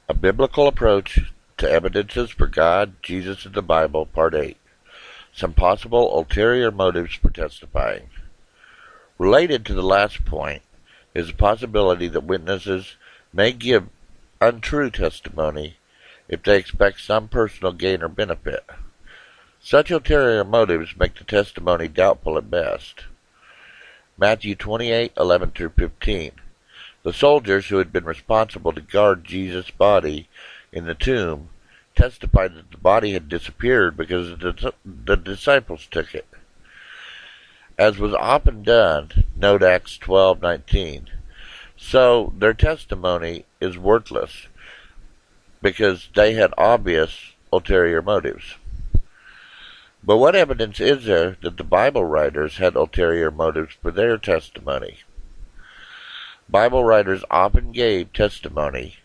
A Biblical Approach to Evidences for God, Jesus, and the Bible, Part 8. Some Possible Ulterior Motives for Testifying. Related to the last point is the possibility that witnesses may give untrue testimony if they expect some personal gain or benefit. Such ulterior motives make the testimony doubtful at best. Matthew 28:11-15. The soldiers who had been responsible to guard Jesus' body in the tomb testified that the body had disappeared because the disciples took it. As was often done, note Acts 12:19. So their testimony is worthless because they had obvious ulterior motives. But what evidence is there that the Bible writers had ulterior motives for their testimony? Bible writers often gave testimony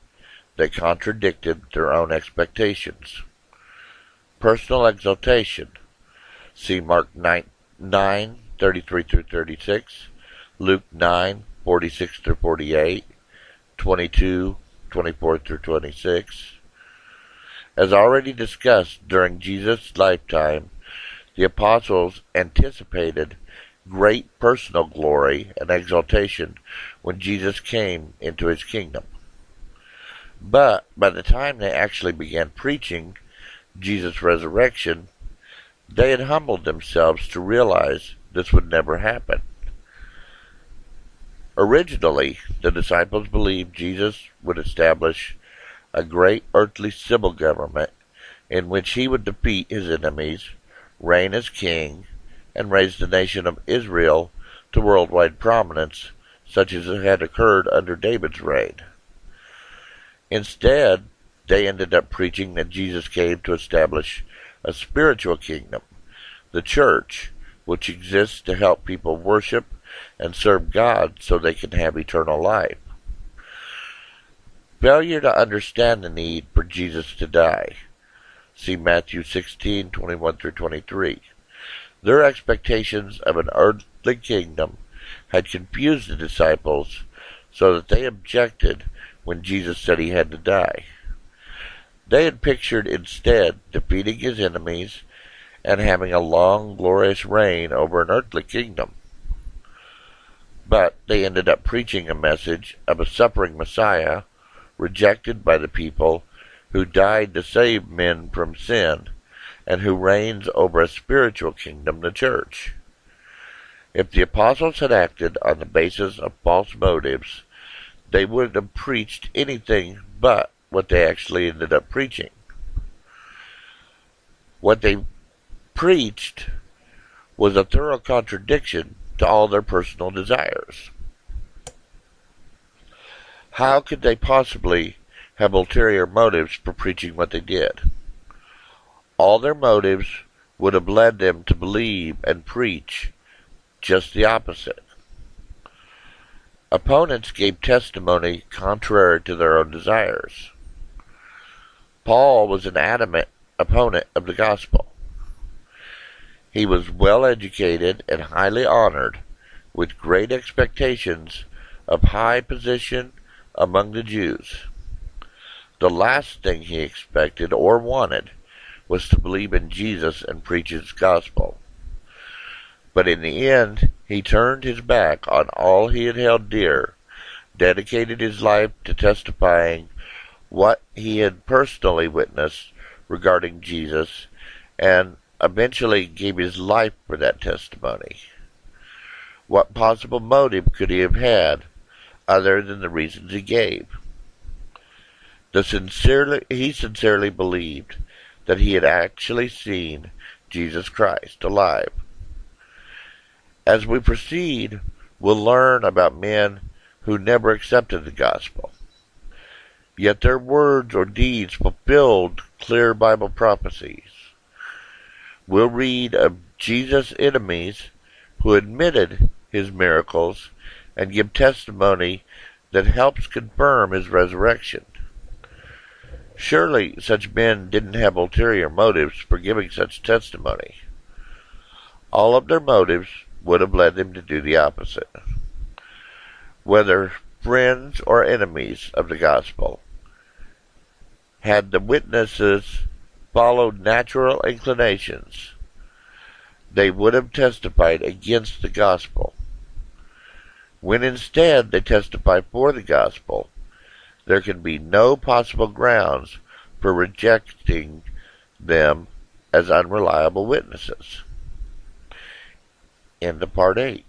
that contradicted their own expectations. Personal exaltation. See Mark 9:33-36, Luke 9:46-48, 22:24-26. As already discussed during Jesus' lifetime, the apostles anticipated great personal glory and exaltation when Jesus came into his kingdom. But by the time they actually began preaching Jesus' resurrection, they had humbled themselves to realize this would never happen. Originally, the disciples believed Jesus would establish a great earthly civil government in which he would defeat his enemies, reign as king, and raise the nation of Israel to worldwide prominence, such as it had occurred under David's reign. Instead, they ended up preaching that Jesus came to establish a spiritual kingdom, the church, which exists to help people worship and serve God so they can have eternal life. Failure to understand the need for Jesus to die. See Matthew 16:21-23. Their expectations of an earthly kingdom had confused the disciples so that they objected when Jesus said he had to die. They had pictured instead defeating his enemies and having a long, glorious reign over an earthly kingdom. But they ended up preaching a message of a suffering Messiah rejected by the people who died to save men from sin and who reigns over a spiritual kingdom, the church. If the apostles had acted on the basis of false motives, they would have preached anything but what they actually ended up preaching. What they preached was a thorough contradiction to all their personal desires. How could they possibly have ulterior motives for preaching what they did? All their motives would have led them to believe and preach just the opposite. Opponents gave testimony contrary to their own desires. Paul was an adamant opponent of the gospel. He was well educated and highly honored, with great expectations of high position among the Jews. The last thing he expected or wanted was to believe in Jesus and preach his gospel. But in the end, he turned his back on all he had held dear, dedicated his life to testifying what he had personally witnessed regarding Jesus, and eventually gave his life for that testimony. What possible motive could he have had other than the reasons he gave? He sincerely believed that he had actually seen Jesus Christ alive. As we proceed, we'll learn about men who never accepted the gospel. Yet their words or deeds fulfilled clear Bible prophecies. We'll read of Jesus' enemies who admitted his miracles and give testimony that helps confirm his resurrection. Surely such men didn't have ulterior motives for giving such testimony. All of their motives would have led them to do the opposite. Whether friends or enemies of the gospel, Had the witnesses followed natural inclinations, they would have testified against the gospel. When instead they testify for the gospel, there can be no possible grounds for rejecting them as unreliable witnesses. End of part 8.